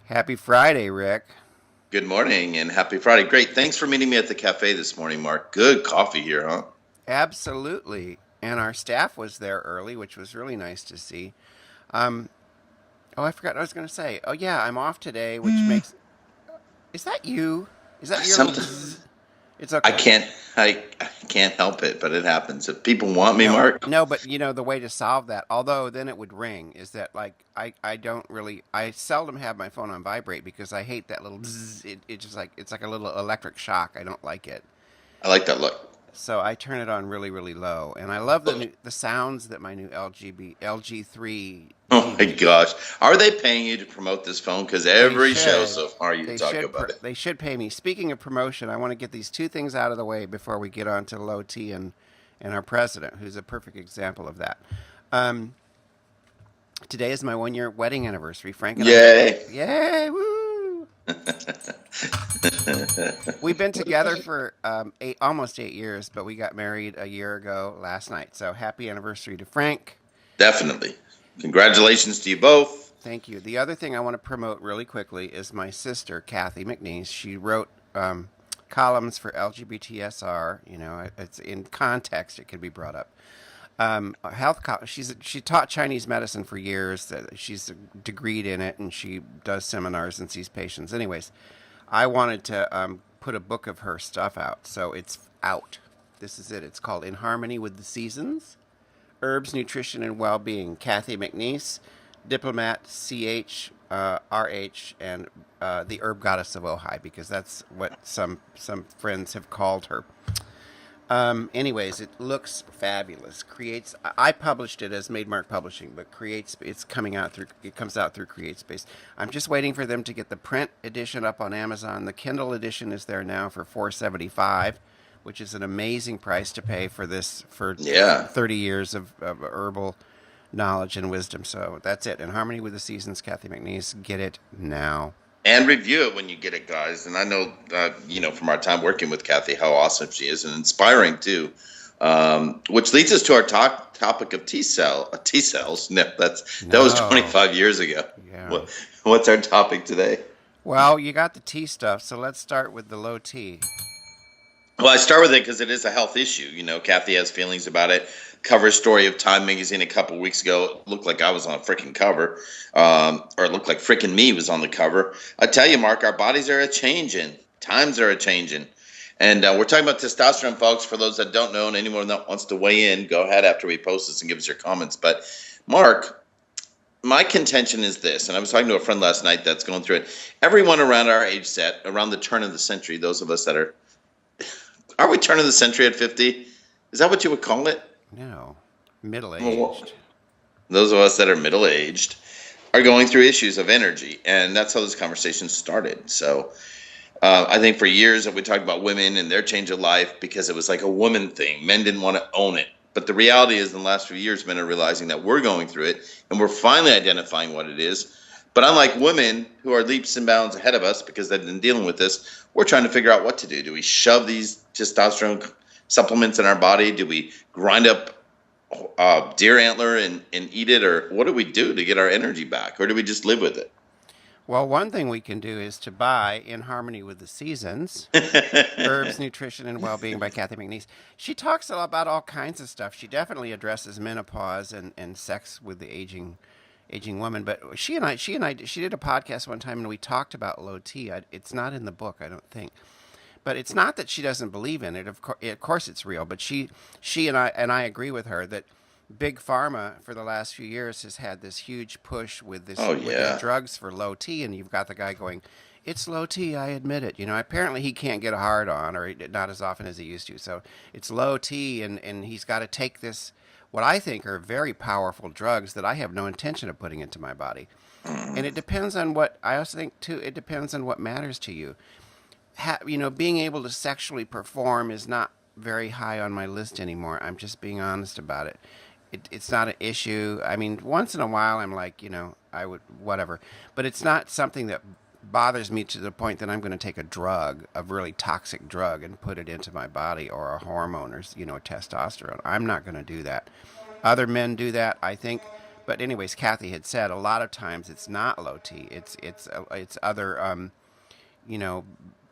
Happy Friday, Rick. Good morning and happy Friday. Great. Thanks for meeting me at the cafe this morning, Mark. Good coffee here, huh? Absolutely. And our staff was there early, which was really nice to see. Um, oh, I forgot what I was going to say. Oh, yeah, I'm off today, which makes. Is that you? Is that your little Something bzzz? It's I okay. can't I can't help it, but it happens. If people want me, No, Mark, no, but the way to solve that, although then it would ring, is that like I don't really, I seldom have my phone on vibrate because I hate that little bzzz. It just like, it's like a little electric shock. I don't like it. I like that look. So I turn it on really, really low, and I love the sounds that my new LG3 Oh my TV. gosh. Are they paying you to promote this phone? Because They every show should, so far you talk about it. they should pay me. Speaking of promotion, I want to get these two things out of the way before we get on to low T and our president, who's a perfect example of that. Um, Today is my 1 year wedding anniversary. Frank and I got Yay. yay woo. We've been together for almost 8 years, but we got married a year ago last night. So happy anniversary to Frank. Definitely. Congratulations to you both. Thank you. The other thing I want to promote really quickly is my sister, Kathy McNease. She wrote columns for LGBTSR. It's in context, it can be brought up. She taught Chinese medicine for years. She's degreed in it, and she does seminars and sees patients. Anyways, I wanted to put a book of her stuff out, so it's out. This is it. It's called In Harmony with the Seasons: Herbs, Nutrition, and Well-Being. Kathy McNease, diplomat, RH, and the herb goddess of Ojai, because that's what some friends have called her. Anyways, it looks fabulous. Creates. I published it as Made Mark Publishing, but creates. It's coming out through. It comes out through CreateSpace. I'm just waiting for them to get the print edition up on Amazon. The Kindle edition is there now for $4.75, which is an amazing price to pay for this for Yeah. 30 years of herbal knowledge and wisdom. So that's it. In Harmony with the Seasons, Kathy McNeese. Get it now. And review it when you get it, guys. And I know, from our time working with Kathy, how awesome she is and inspiring too. Which leads us to our topic of T cells. No, that was No. 25 years ago. Yeah. What's our topic today? Well, you got the T stuff, so let's start with the low T. Well, I start with it because it is a health issue. Kathy has feelings about it. Cover story of Time magazine a couple weeks ago. It looked like I was on a freaking cover, or it looked like freaking me was on the cover. I tell you, Mark, our bodies are a changing. Times are a changing. And we're talking about testosterone, folks. For those that don't know and anyone that wants to weigh in, go ahead after we post this and give us your comments. But, Mark, my contention is this, and I was talking to a friend last night that's going through it. Everyone around our age set, around the turn of the century, those of us that are we turn of the century at 50? Is that what you would call it? No, middle Well, aged. those of us that are middle aged are going through issues of energy, and that's how this conversation started. So I think for years that we talked about women and their change of life because it was like a woman thing. Men didn't want to own it. But the reality is, in the last few years, men are realizing that we're going through it, and we're finally identifying what it is. But unlike women who are leaps and bounds ahead of us because they've been dealing with this, we're trying to figure out what to do. Do we shove these testosterone supplements in our body? Do we grind up deer antler and eat it? Or what do we do to get our energy back? Or do we just live with Well, one thing we can do is to buy In Harmony with the Seasons: Herbs, it? Nutrition, and Well-Being by Kathy McNeese. She talks about all kinds of stuff. She definitely addresses menopause and sex with the aging woman. But she did a podcast one time, and we talked about low T. It's not in the book, I don't think. But it's not that she doesn't believe in it. Of course, it's real. But she and I agree with her that big pharma for the last few years has had this huge push with Oh, their yeah. drugs for low T, and you've got the guy going, "It's low T, I admit it." Apparently he can't get a hard on, or not as often as he used to. So it's low T, and he's got to take this. What I think are very powerful drugs that I have no intention of putting into my body. And it depends on what I also think too. It depends on what matters to you. Being able to sexually perform is not very high on my list anymore. I'm just being honest about it. It's not an issue. I mean, once in a while, I'm like, I would, whatever. But it's not something that bothers me to the point that I'm going to take a drug, a really toxic drug, and put it into my body, or a hormone, or testosterone. I'm not going to do that. Other men do that. I think But anyways, Kathy had said a lot of times it's not low T. It's other you know,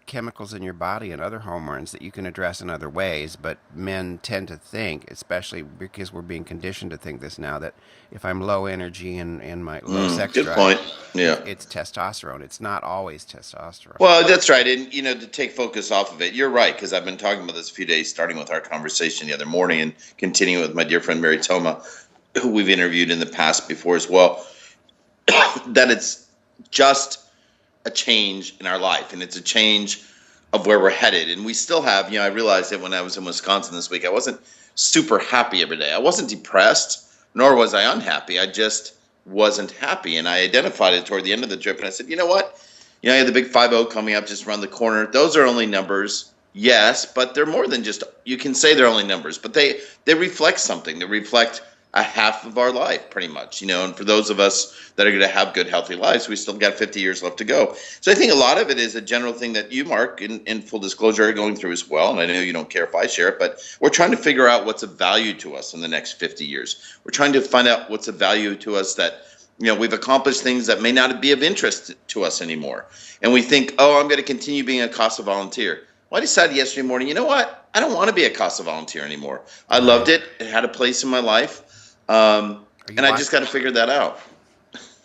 chemicals in your body and other hormones that you can address in other ways. But men tend to think, especially because we're being conditioned to think this now, that if I'm low energy and my low sex Good drive, point. Yeah. it's testosterone. It's not always testosterone. Well, that's right. And, to take focus off of it, you're right, because I've been talking about this a few days, starting with our conversation the other morning and continuing with my dear friend Mary Toma, who we've interviewed in the past before as well, that it's just a change in our life, and it's a change of where we're headed. And we still have, I realized that when I was in Wisconsin this week, I wasn't super happy every day. I wasn't depressed, nor was I unhappy. I just wasn't happy. And I identified it toward the end of the trip. And I said, you know what? I had the big 5-0 coming up just around the corner. Those are only numbers. Yes, but they're more than just, you can say they're only numbers, but they reflect something. They reflect a half of our life, pretty much, and for those of us that are going to have good, healthy lives, we still got 50 years left to go. So I think a lot of it is a general thing that you, Mark, in full disclosure, are going through as well. And I know you don't care if I share it, but we're trying to figure out what's of value to us in the next 50 years. We're trying to find out what's of value to us that, we've accomplished things that may not be of interest to us anymore. And we think, oh, I'm going to continue being a CASA volunteer. Well, I decided yesterday morning, you know what? I don't want to be a CASA volunteer anymore. I loved it. It had a place in my life. And I just got to figure that out.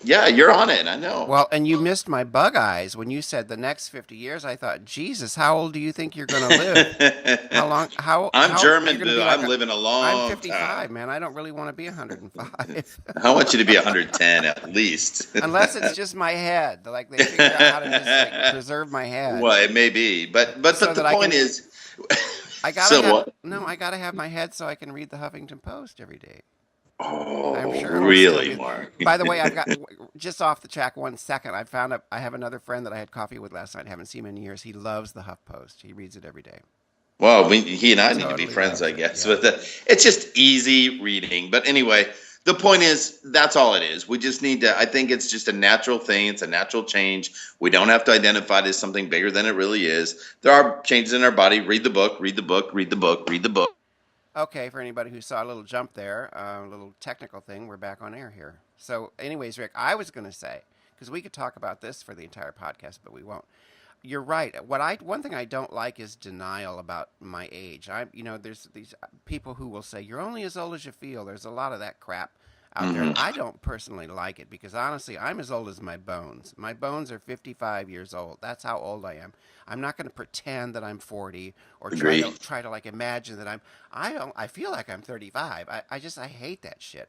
Yeah, you're on it. I know. Well, and you missed my bug eyes when you said the next 50 years. I thought, Jesus, how old do you think you're going to live? How long? I'm German, dude. I'm living a long time. I'm 55, man. I don't really want to be 105. I want you to be 110 at least. Unless it's just my head. Like they figure out how to just preserve my head. Well, it may be, but the point is, I gotta have my head so I can read the Huffington Post every day. Oh, I'm sure really, Mark? By the way, I've got, just off the track 1 second, I have another friend that I had coffee with last night. I haven't seen him in years. He loves the HuffPost. He reads it every day. Well, he and I need to be friends, I guess. Yeah. But it's just easy reading. But anyway, the point is, that's all it is. We just need to, I think it's just a natural thing. It's a natural change. We don't have to identify it as something bigger than it really is. There are changes in our body. Read the book, read the book, read the book, read the book. Okay, for anybody who saw a little jump there, a little technical thing, we're back on air here. So anyways, Rick, I was going to say, because we could talk about this for the entire podcast, but we won't. You're right. One thing I don't like is denial about my age. There's these people who will say, you're only as old as you feel. There's a lot of that crap out there. I don't personally like it because honestly, I'm as old as my bones. My bones are 55 years old. That's how old I am. I'm not going to pretend that I'm 40 or try to like imagine that I feel like I'm 35. I hate that shit.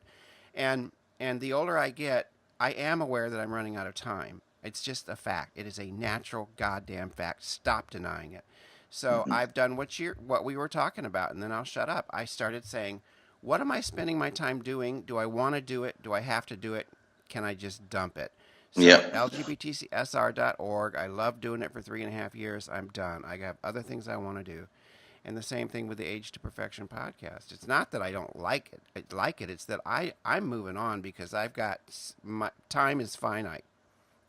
And the older I get, I am aware that I'm running out of time. It's just a fact. It is a natural goddamn fact. Stop denying it. So I've done what we were talking about, and then I'll shut up. I started saying, what am I spending my time doing? Do I want to do it? Do I have to do it? Can I just dump it? So LGBTSR.org. I love doing it for 3.5 years. I'm done. I have other things I want to do. And the same thing with the Age to Perfection podcast. It's not that I don't like it. It's that I'm moving on because my time is finite.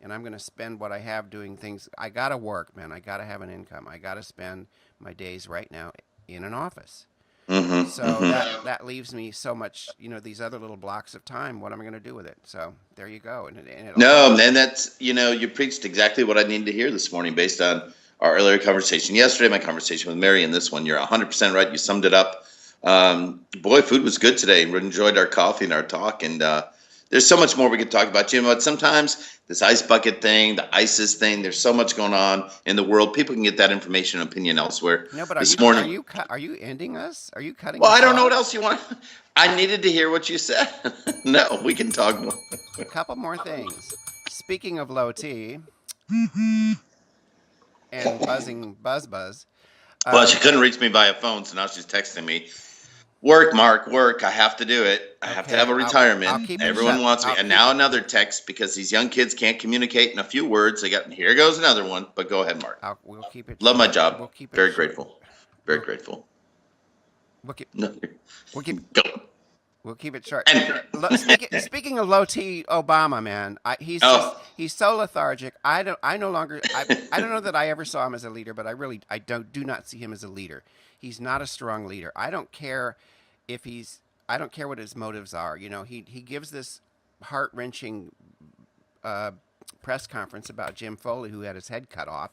And I'm going to spend what I have doing things. I got to work, man. I got to have an income. I got to spend my days right now in an office. That leaves me so much, these other little blocks of time. What am I going to do with it? So there you go. And that's, you preached exactly what I needed to hear this morning based on our earlier conversation yesterday, my conversation with Mary, and this one. You're 100% right. You summed it up. Boy, food was good today. We enjoyed our coffee and our talk. And there's so much more we could talk about, Jim. But sometimes this ice bucket thing, the ISIS thing, there's so much going on in the world. People can get that information and opinion elsewhere. No, but are you ending us? Are you cutting? Well, I don't know what else you want. I needed to hear what you said. No, we can talk more. A couple more things. Speaking of low T and buzzing buzz. Well, she couldn't reach me by a phone, so now she's texting me. Work, Mark, work. I have to do it. I have to have a retirement. Everyone wants me. And now another text because these young kids can't communicate in a few words. Here goes another one. But go ahead, Mark. We'll keep it. Love my job. We'll keep it. Very grateful. Very grateful. We'll keep Go. We'll keep it short. Speaking of low T, Obama, man, he's so lethargic. I don't know that I ever saw him as a leader, but I do not see him as a leader. He's not a strong leader. I don't care what his motives are. He gives this heart-wrenching press conference about Jim Foley, who had his head cut off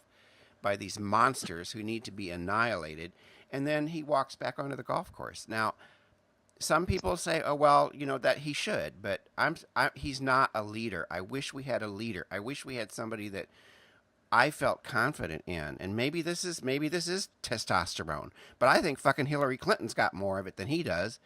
by these monsters who need to be annihilated, and then he walks back onto the golf course. Now, some people say, "Oh well, that he should," but he's not a leader. I wish we had a leader. I wish we had somebody that I felt confident in, and maybe this is testosterone, but I think fucking Hillary Clinton's got more of it than he does,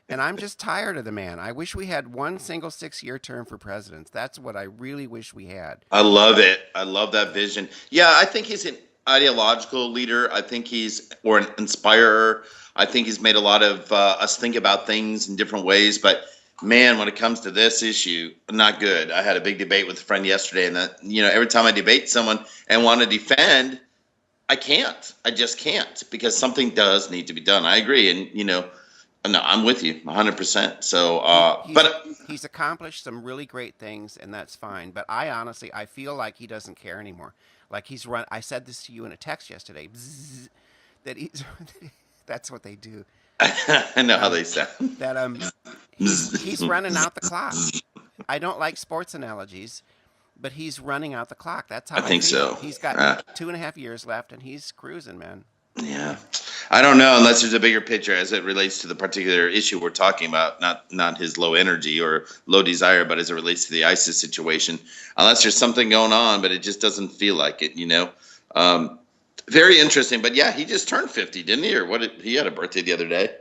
and I'm just tired of the man. I wish we had one single 6-year term for presidents. That's what I really wish we had. I love it. I love that vision. Yeah, I think he's an ideological leader. I think or an inspirer. I think he's made a lot of us think about things in different ways, but man, when it comes to this issue, not good. I had a big debate with a friend yesterday, and every time I debate someone and want to defend, I can't. I just can't, because something does need to be done. I agree, and no, I'm with you 100%. So, he's accomplished some really great things, and that's fine. But I feel like he doesn't care anymore. Like he's run. I said this to you in a text yesterday. Bzzz, that he's. That's what they do. I know how they sound. That he's running out the clock. I don't like sports analogies, but he's running out the clock. That's how I think feel. so. He's got 2.5 years left, and he's cruising, man. Yeah, I don't know, unless there's a bigger picture as it relates to the particular issue we're talking about. Not his low energy or low desire, but as it relates to the ISIS situation. Unless there's something going on, but it just doesn't feel like it. Very interesting. But yeah, he just turned 50, didn't he? Or he had a birthday the other day.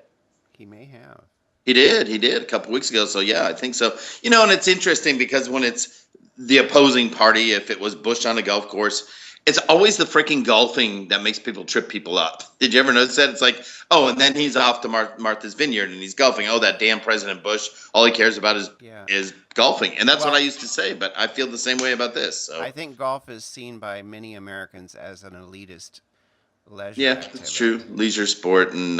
He may have. He did a couple weeks ago. So yeah, I think so. And it's interesting because when it's the opposing party, if it was Bush on a golf course, it's always the freaking golfing that makes people trip people up. Did you ever notice that? It's like, oh, and then he's off to Martha's Vineyard and he's golfing. Oh, that damn President Bush, all he cares about is golfing. And that's what I used to say, but I feel the same way about this. So I think golf is seen by many Americans as an elitist leisure activity. That's true. Leisure sport. And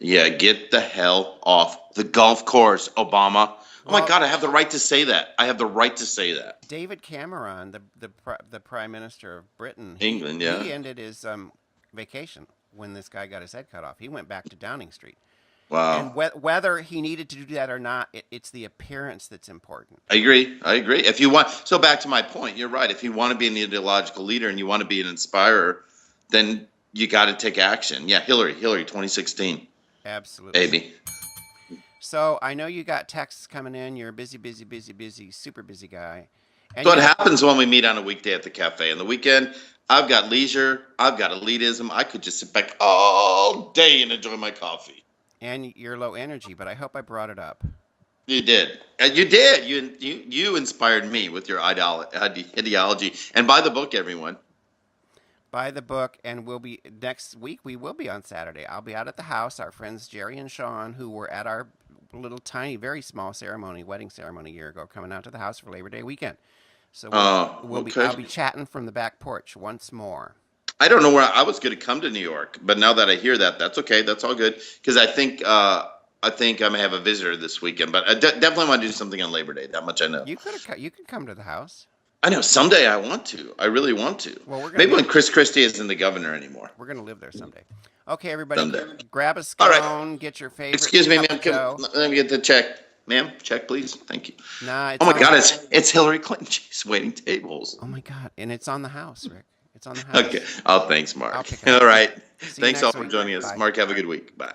get the hell off the golf course, Obama. Oh my God, I have the right to say that. David Cameron, the Prime Minister of Britain, England, he ended his vacation when this guy got his head cut off. He went back to Downing Street. Wow. And whether he needed to do that or not, it's the appearance that's important. I agree. If you want, so back to my point, you're right. If you want to be an ideological leader and you want to be an inspirer, then you got to take action. Yeah, Hillary, 2016. Absolutely. Baby. So I know you got texts coming in. You're a busy, super busy guy. And so what happens when we meet on a weekday at the cafe? On the weekend, I've got leisure. I've got elitism. I could just sit back all day and enjoy my coffee. And you're low energy, but I hope I brought it up. You did. You did. You inspired me with your ideology. And buy the book, everyone. Buy the book, and next week. We will be on Saturday. I'll be out at the house. Our friends Jerry and Sean, who were at our little tiny, very small wedding ceremony a year ago, coming out to the house for Labor Day weekend. So I'll be chatting from the back porch once more. I don't know where I was going to come to New York, but now that I hear that, that's okay. That's all good, because I think I may have a visitor this weekend. But I definitely want to do something on Labor Day. That much I know. You could come to the house. I know. Someday I want to. I really want to. Well, maybe when Chris Christie isn't the governor anymore. We're going to live there someday. Okay, everybody, grab a scone, right. Get your favorite. Excuse me, ma'am. Let me get the check. Ma'am, check, please. Thank you. Nah, oh, my God. It's Hillary Clinton. She's waiting tables. Oh, my God. And it's on the house, Rick. It's on the house. Okay. Oh, thanks, Mark. All right. Thanks all for joining us. Bye. Mark, have a good week. Bye.